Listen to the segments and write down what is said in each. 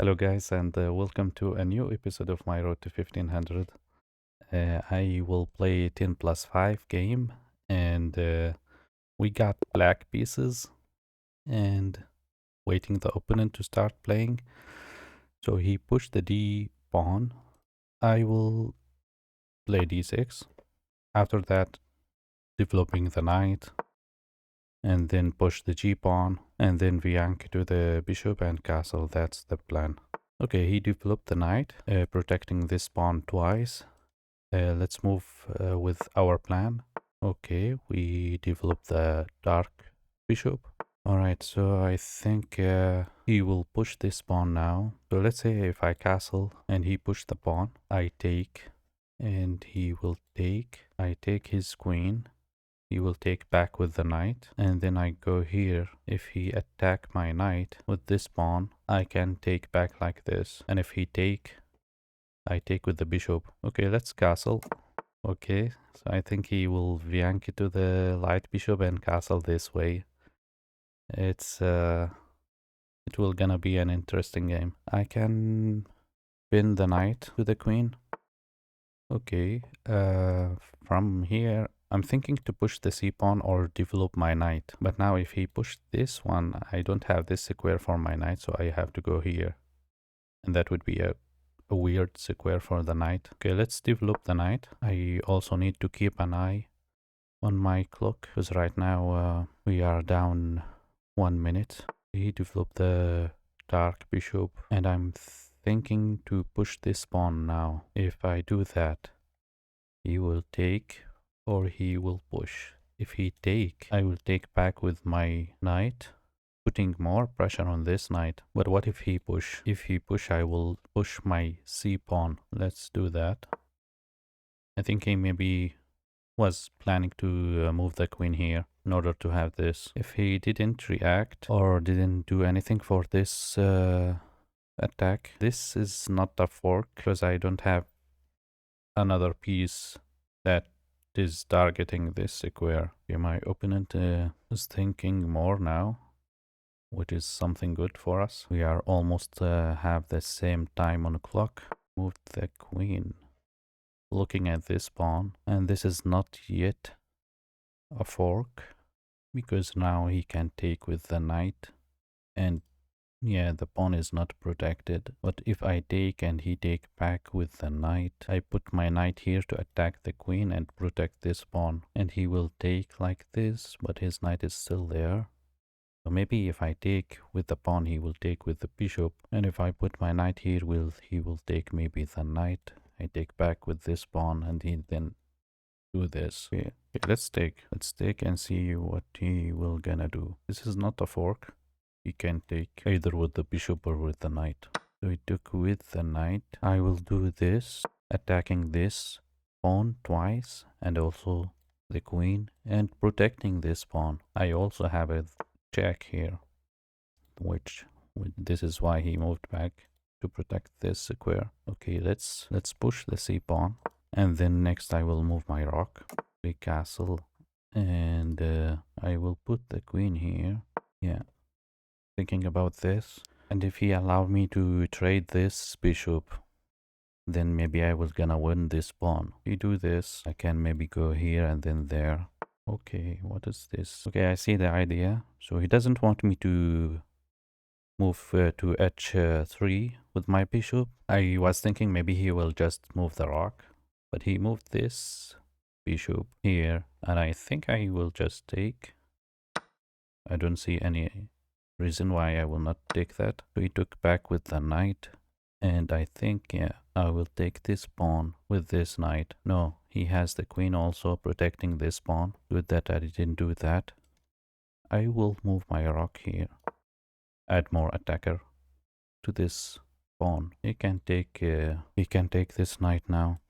Hello guys and welcome to a new episode of my Road to 1500. I will play 10 plus 5 game and we got black pieces and waiting the opponent to start playing. So he pushed the D pawn. I will play D6. After that developing the knight and then push the G pawn and then Viank to the bishop and castle. That's the plan. Okay, he developed the knight, protecting this pawn twice. Let's move with our plan. Okay, we develop the dark bishop. Alright, so I think he will push this pawn now. So let's say if I castle and he push the pawn, I take and he will take. I take his queen. He will take back with the knight, and then I go here. If he attack my knight with this pawn, I can take back like this. And if he take, I take with the bishop. Okay, let's castle. Okay, so I think he will Viank to the light bishop and castle this way. It will gonna be an interesting game. I can pin the knight to the queen. Okay, from here I'm thinking to push the c-pawn or develop my knight. But now if he pushed this one, I don't have this square for my knight, so I have to go here. And that would be a weird square for the knight. Okay, let's develop the knight. I also need to keep an eye on my clock, because right now we are down 1 minute. He developed the dark bishop, and I'm thinking to push this pawn now. If I do that, he will take or he will push. If he take, I will take back with my knight, putting more pressure on this knight. But what if he push? If he push, I will push my c-pawn. Let's do that. I think he maybe was planning to move the queen here in order to have this. If he didn't react or didn't do anything for this attack, this is not a fork because I don't have another piece that is targeting this square. Okay, my opponent is thinking more now, which is something good for us. We are almost have the same time on the clock. Move the queen. Looking at this pawn, and this is not yet a fork because now he can take with the knight, and yeah, the pawn is not protected. But if I take and he take back with the knight, I put my knight here to attack the queen and protect this pawn. And he will take like this, but his knight is still there. So maybe if I take with the pawn, he will take with the bishop. And if I put my knight here, he will take maybe the knight. I take back with this pawn and he then do this. Okay, let's take and see what he will gonna do. This is not a fork. He can take either with the bishop or with the knight. So he took with the knight. I will do this, attacking this pawn twice and also the queen and protecting this pawn. I also have a check here, which this is why he moved back to protect this square. Okay, let's push the c pawn, and then next I will move my rock, the castle, and I will put the queen here. Yeah, thinking about this, and if he allowed me to trade this bishop, then maybe I was gonna win this pawn. If you do this, I can maybe go here and then there. Okay, what is this? Okay, I see the idea. So he doesn't want me to move to h3 with my bishop. I was thinking maybe he will just move the rock, but he moved this bishop here, and I think I will just take. I don't see any reason why I will not take that. So he took back with the knight, and I think, yeah, I will take this pawn with this knight. No, he has the queen also protecting this pawn. Good that I didn't do that. I will move my rock here. Add more attacker to this pawn. He can take this knight now,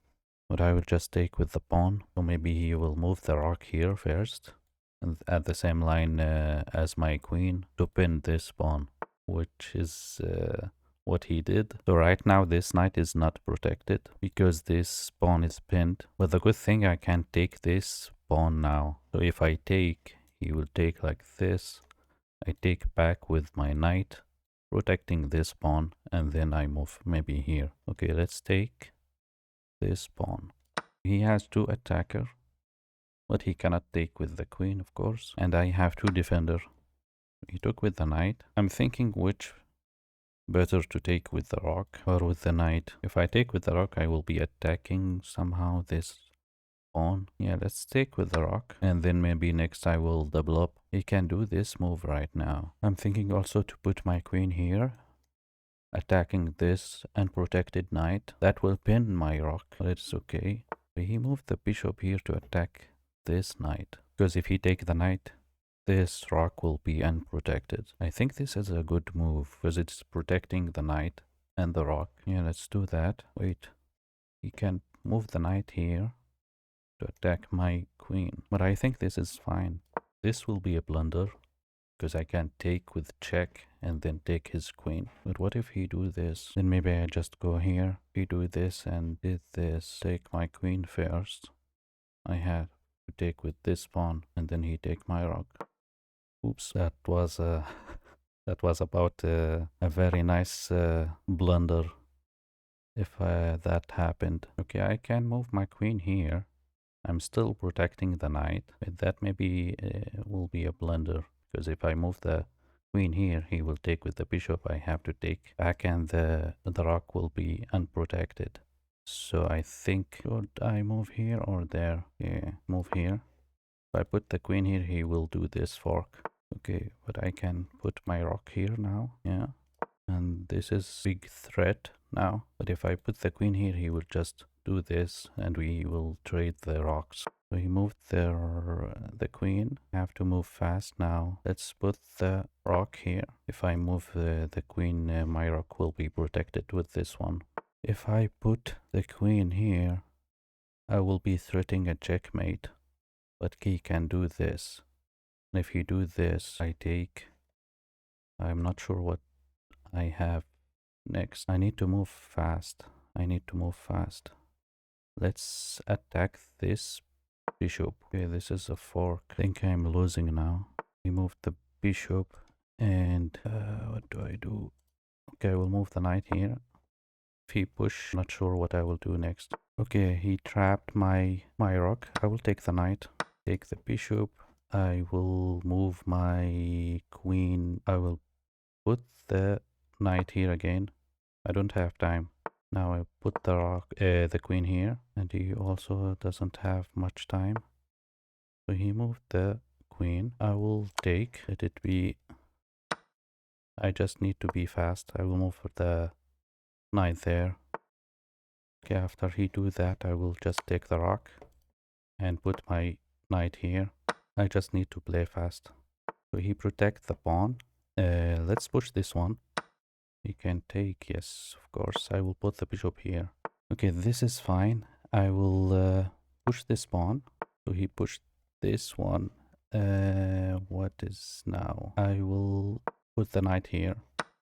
but I will just take with the pawn. So maybe he will move the rock here first, and at the same line as my queen to pin this pawn, which is what he did. So right now this knight is not protected because this pawn is pinned. But the good thing, I can take this pawn now. So if I take, he will take like this. I take back with my knight, protecting this pawn, and then I move maybe here. Okay, let's take this pawn. He has two attacker, but he cannot take with the queen, of course. And I have two defender. He took with the knight. I'm thinking which better to take with the rock or with the knight. If I take with the rock, I will be attacking somehow this pawn. Yeah, let's take with the rock. And then maybe next I will double up. He can do this move right now. I'm thinking also to put my queen here, attacking this unprotected knight. That will pin my rock, but it's okay. He moved the bishop here to attack this knight. Because if he take the knight, this rock will be unprotected. I think this is a good move because it's protecting the knight and the rock. Yeah, let's do that. Wait, he can move the knight here to attack my queen. But I think this is fine. This will be a blunder because I can take with check and then take his queen. But what if he do this? Then maybe I just go here. He do this and did this. Take my queen first. I had to take with this pawn and then he take my rock. Oops, that was that was about a very nice blunder if that happened. Okay, I can move my queen here. I'm still protecting the knight, but that maybe will be a blunder because if I move the queen here, he will take with the bishop. I have to take back and the rock will be unprotected. So I think, should I move here or there? Yeah, move here. If I put the queen here, he will do this fork. Okay, but I can put my rock here now. Yeah. And this is big threat now. But if I put the queen here, he will just do this and we will trade the rocks. So he moved the queen. I have to move fast now. Let's put the rock here. If I move the queen, my rock will be protected with this one. If I put the queen here, I will be threatening a checkmate. But he can do this. And if you do this, I take. I'm not sure what I have next. I need to move fast. I need to move fast. Let's attack this bishop. Okay, this is a fork. I think I'm losing now. We moved the bishop and what do I do? Okay, I will move the knight here. If he push, not sure what I will do next. Okay, he trapped my rock. I will take the knight, take the bishop. I will move my queen. I will put the knight here again. I don't have time. Now I put the rock, the queen here, and he also doesn't have much time. So he moved the queen. I will take. Let it be. I just need to be fast. I will move the knight there. Okay, after he do that, I will just take the rock and put my knight here. I just need to play fast. So he protect the pawn. Let's push this one. He can take, yes, of course. I will put the bishop here. Okay, this is fine. I will push this pawn. So he pushed this one. What is now? I will put the knight here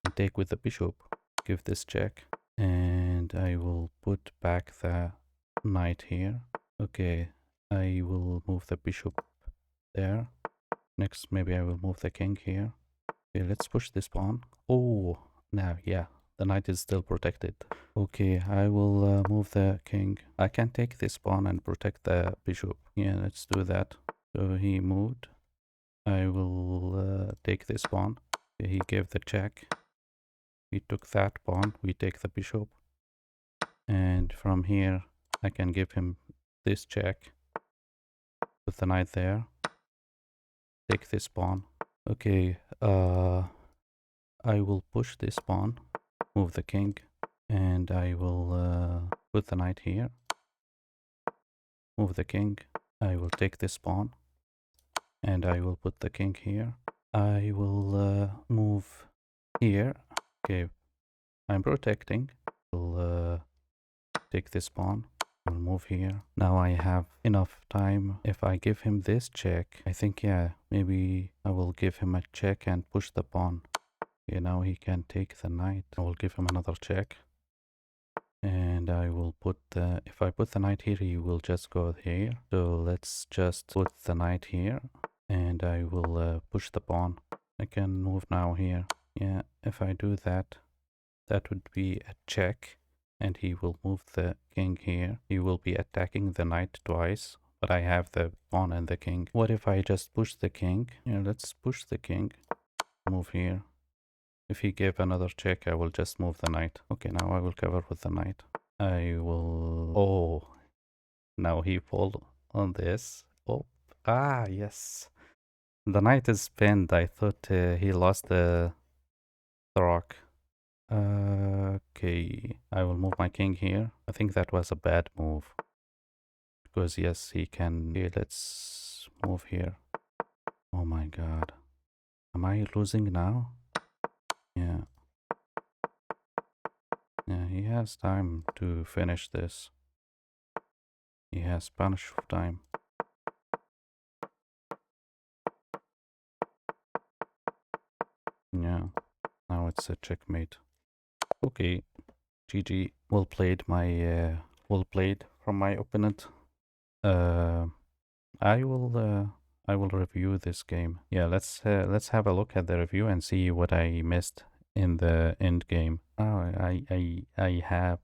and take with the bishop. Give this check. And I will put back the knight here. Okay, I will move the bishop there. Next, maybe I will move the king here. Okay, let's push this pawn. Oh, now, yeah, the knight is still protected. Okay, I will move the king. I can take this pawn and protect the bishop. Yeah, let's do that. So he moved. I will take this pawn. He gave the check. We took that pawn. We take the bishop. And from here, I can give him this check. Put the knight there. Take this pawn. Okay, I will push this pawn, move the king, and I will put the knight here. Move the king. I will take this pawn, and I will put the king here. I will move here. Okay, I'm protecting. I'll take this pawn. I'll move here. Now I have enough time. If I give him this check, I think, yeah, maybe I will give him a check and push the pawn. Okay, now he can take the knight. I will give him another check. And I will put the, if I put the knight here, he will just go here. So let's just put the knight here. And I will push the pawn. I can move now here. Yeah, if I do that, that would be a check, and he will move the king here. He will be attacking the knight twice, but I have the pawn and the king. What if I just push the king? Yeah, let's push the king. Move here. If he gave another check, I will just move the knight. Okay, now I will cover with the knight. I will... Oh, now he fall on this. Oh, ah, yes. The knight is pinned. I thought he lost the rock. Okay, I will move my king here. I think that was a bad move. Because yes, he can... Okay, let's move here. Oh my god. Am I losing now? Yeah. Yeah, he has time to finish this. He has punish time. Yeah. Now it's a checkmate. Okay. GG. Well played, well played from my opponent. Uh, I will review this game. Yeah, let's have a look at the review and see what I missed in the end game. Oh, I have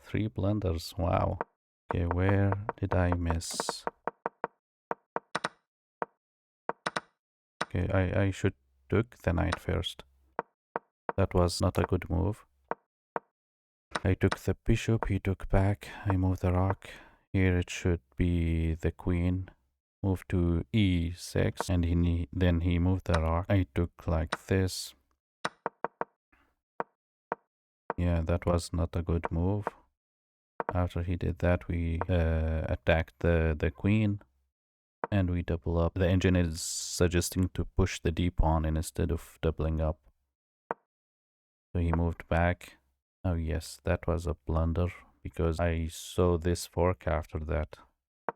3 blunders. Wow. Okay, where did I miss? Okay, I should took the knight first. That was not a good move. I took the bishop, he took back, I moved the rook. Here it should be the queen. Move to e6, and then he moved the rook. I took like this. Yeah, that was not a good move. After he did that, we attacked the queen, and we double up. The engine is suggesting to push the d pawn instead of doubling up. So he moved back. Oh yes, that was a blunder because I saw this fork after that.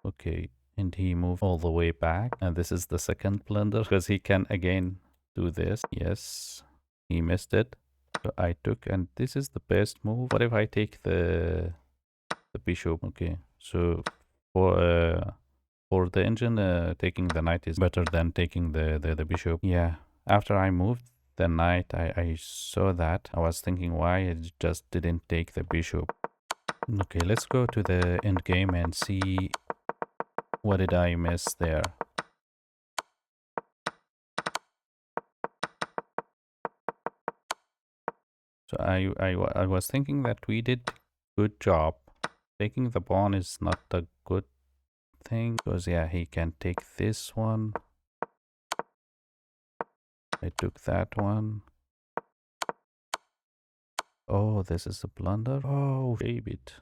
Okay, and he moved all the way back, and this is the second blunder because he can again do this. Yes, he missed it. So I took, and this is the best move. What if I take the bishop? Okay, so for the engine, taking the knight is better than taking the bishop. Yeah, after I moved the knight, I saw that. I was thinking why it just didn't take the bishop. Okay, let's go to the end game and see what did I miss there. So I was thinking that we did good job. Taking the pawn is not a good thing because yeah, he can take this one. I took that one. Oh, this is a blunder. Oh, David,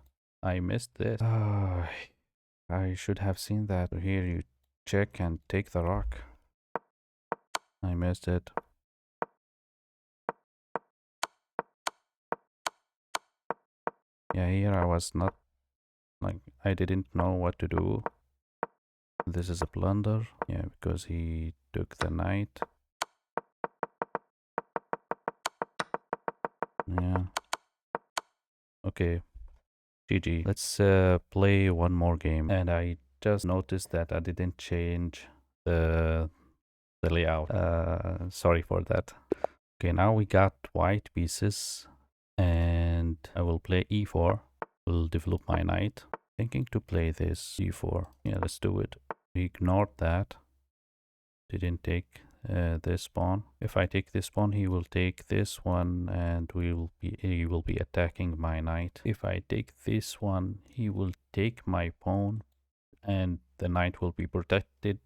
I missed this. Ah, I should have seen that. So here you check and take the rock. I missed it. Yeah, here I was not, like, I didn't know what to do. This is a blunder. Yeah, because he took the knight. Yeah. Okay. GG. Let's play one more game. And I just noticed that I didn't change the layout. Sorry for that. Okay, now we got white pieces, and I will play e4. Will develop my knight. Thinking to play this e4. Yeah, let's do it. We ignored that. Didn't take this pawn. If I take this pawn, he will take this one, and he will be attacking my knight. If I take this one, he will take my pawn, and the knight will be protected.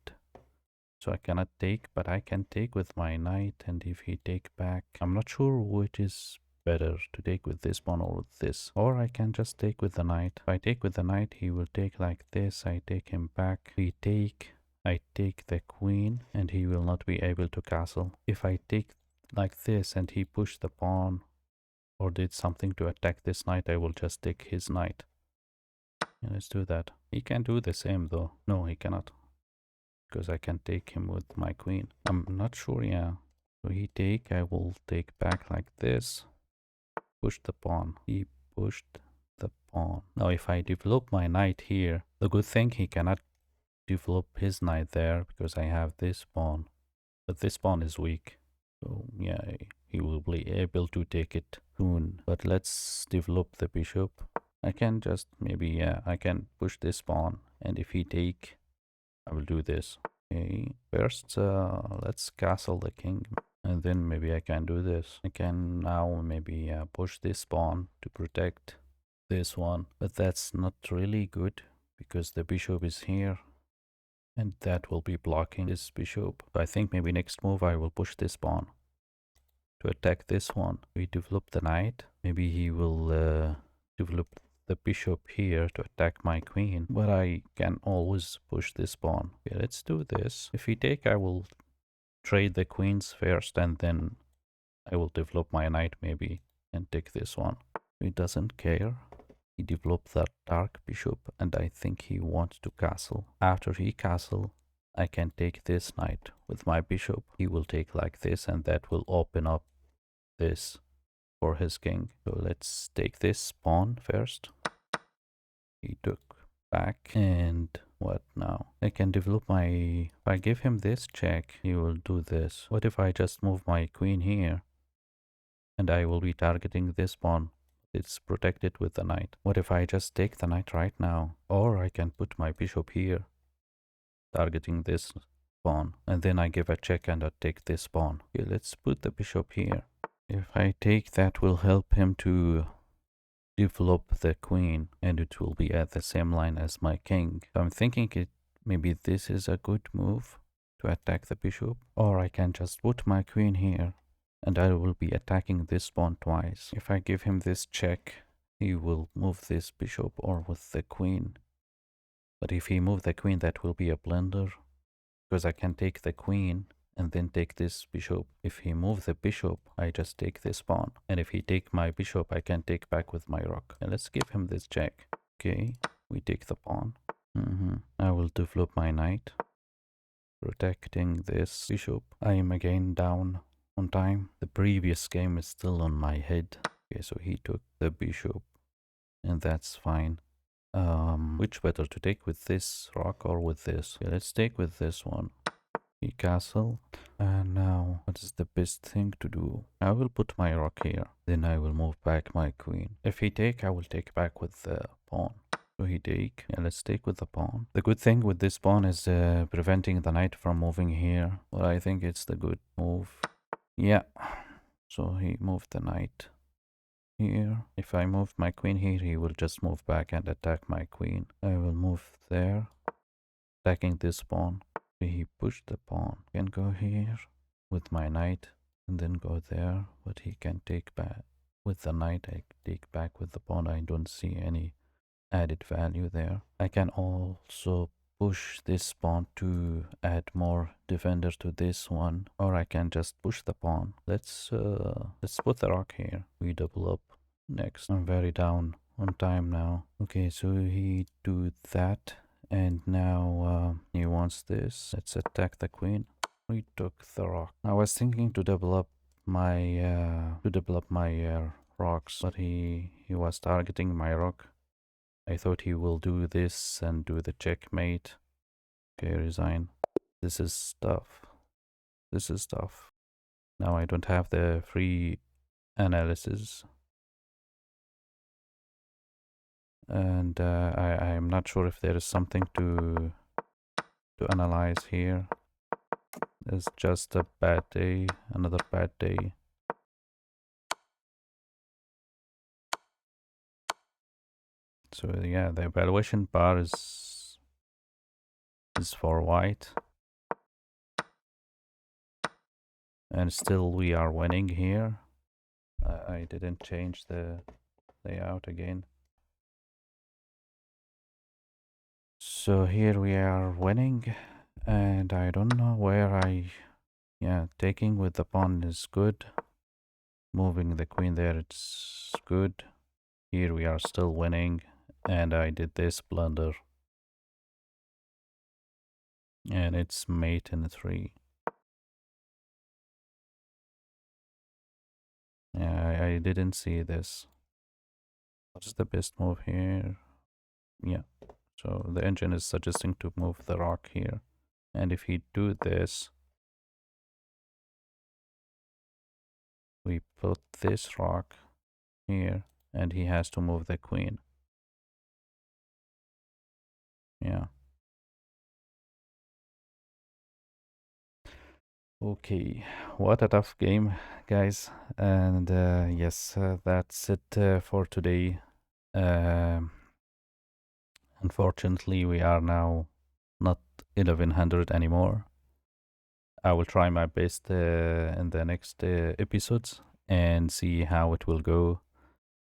So I cannot take, but I can take with my knight, and if he take back, I'm not sure which is better, to take with this pawn or with this. Or I can just take with the knight. If I take with the knight, he will take like this. I take him back. We take, I take the queen, and he will not be able to castle. If I take like this and he pushed the pawn or did something to attack this knight, I will just take his knight. And let's do that. He can do the same though. No, he cannot, because I can take him with my queen. I'm not sure, yeah. So he take, I will take back like this. Push the pawn. He pushed the pawn. Now if I develop my knight here, the good thing he cannot develop his knight there because I have this pawn. But this pawn is weak. So yeah, he will be able to take it soon. But let's develop the bishop. I can just maybe, yeah, I can push this pawn, and if he take, I will do this. Okay, first let's castle the king, and then maybe I can do this. I can now maybe push this pawn to protect this one, but that's not really good because the bishop is here and that will be blocking this bishop. So I think maybe next move I will push this pawn to attack this one. We develop the knight. Maybe he will develop the bishop here to attack my queen, but I can always push this pawn. Okay, let's do this. If he take, I will trade the queens first, and then I will develop my knight maybe and take this one. He doesn't care. He developed that dark bishop, and I think he wants to castle. After he castle, I can take this knight with my bishop. He will take like this, and that will open up this for his king. So let's take this pawn first. He took back, and what now? I can develop my... If I give him this check, he will do this. What if I just move my queen here? And I will be targeting this pawn. It's protected with the knight. What if I just take the knight right now? Or I can put my bishop here, targeting this pawn. And then I give a check and I take this pawn. Okay, let's put the bishop here. If I take, that will help him to develop the queen, and it will be at the same line as my king. So I'm thinking maybe this is a good move to attack the bishop. Or I can just put my queen here, and I will be attacking this pawn twice. If I give him this check, he will move this bishop or with the queen. But if he move the queen, that will be a blunder, because I can take the queen and then take this bishop. If he move the bishop, I just take this pawn. And if he take my bishop, I can take back with my rook. And let's give him this check. Okay, we take the pawn. I will develop my knight, protecting this bishop. I am again down on time. The previous game is still on my head. Okay, so he took the bishop, and that's fine. Which better to take, with this rock or with this? Okay, let's take with this one. He castle. And now, what is the best thing to do? I will put my rock here. Then I will move back my queen. If he take, I will take back with the pawn. So he take. Yeah, let's take with the pawn. The good thing with this pawn is preventing the knight from moving here. Well, I think it's the good move. Yeah. So he moved the knight here. If I move my queen here, he will just move back and attack my queen. I will move there, attacking this pawn. He pushed the pawn. Can go here with my knight and then go there, but he can take back with the knight. I take back with the pawn. I don't see any added value there. I can also push this pawn to add more defender to this one, or I can just push the pawn. Let's put the rock here. We double up next. I'm very down on time now. Okay, so he do that. And now he wants this. Let's attack the queen. We took the rock. I was thinking to develop my rocks, but he was targeting my rock. I thought he will do this and do the checkmate. Okay, resign. This is tough. This is tough. Now I don't have the free analysis. And I'm not sure if there is something to analyze here. It's just a bad day, another bad day. So yeah, the evaluation bar is for white. And still we are winning here. I didn't change the layout again. So here we are winning, and I don't know where taking with the pawn is good. Moving the queen there, it's good. Here we are still winning, and I did this blunder. And it's mate in 3. Yeah, I didn't see this. What's the best move here? Yeah. So the engine is suggesting to move the rock here. And if he do this, we put this rock here, and he has to move the queen. Yeah. Okay, what a tough game, guys. And yes, that's it for today. Um Unfortunately, we are now not 1100 anymore. I will try my best in the next episodes and see how it will go.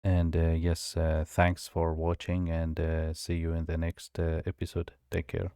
And yes, thanks for watching, and see you in the next episode. Take care.